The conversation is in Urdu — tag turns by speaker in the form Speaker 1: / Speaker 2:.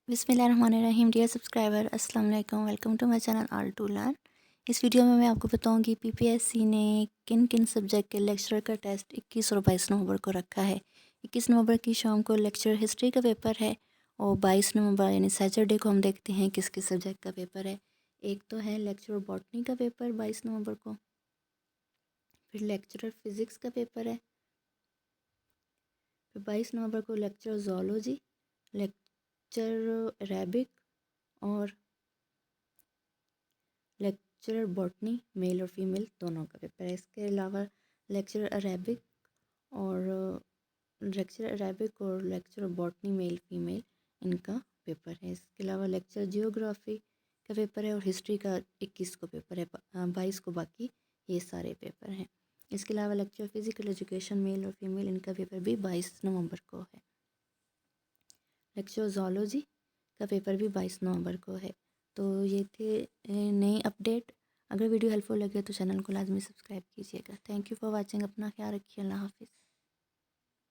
Speaker 1: بسم اللہ الرحمن الرحیم ڈیئر سبسکرائبر، السلام علیکم، welcome to my channel all to learn. اس ویڈیو میں آپ کو بتاؤں گی پی پی ایس سی نے کن کن سبجیکٹ کے لیکچرر کا ٹیسٹ 21 اور 22 نومبر کو رکھا ہے۔ 21 نومبر کی شام کو لیکچر ہسٹری کا پیپر ہے اور 22 نومبر یعنی سیٹرڈے کو ہم دیکھتے ہیں کس کس سبجیکٹ کا پیپر ہے۔ ایک تو ہے لیکچر باٹنی کا پیپر 22 نومبر کو، پھر لیکچرر فزکس کا پیپر ہے، پھر 22 نومبر کو لیکچر زولوجی، لیکچر عربک اور لیکچرر باٹنی میل اور فیمیل دونوں کا پیپر ہے۔ اس کے علاوہ لیکچرر عربک اور لیکچرر باٹنی میل فیمیل ان کا پیپر ہے۔ اس کے علاوہ لیکچر جیوگرافی کا پیپر ہے اور ہسٹری کا 21 کو پیپر ہے، 22 کو باقی یہ سارے پیپر ہیں۔ اس کے علاوہ لیکچر فزیکل ایجوکیشن میل اور فیمیل ان کا پیپر بھی 22 نومبر کو ہے۔ لیکچر زولوجی کا پیپر بھی 22 نومبر کو ہے۔ تو یہ تھے نئی اپڈیٹ۔ اگر ویڈیو ہیلپ فل لگے تو چینل کو لازمی سبسکرائب کیجیے گا۔ Thank you for watching. اپنا خیال رکھیے۔ اللہ حافظ۔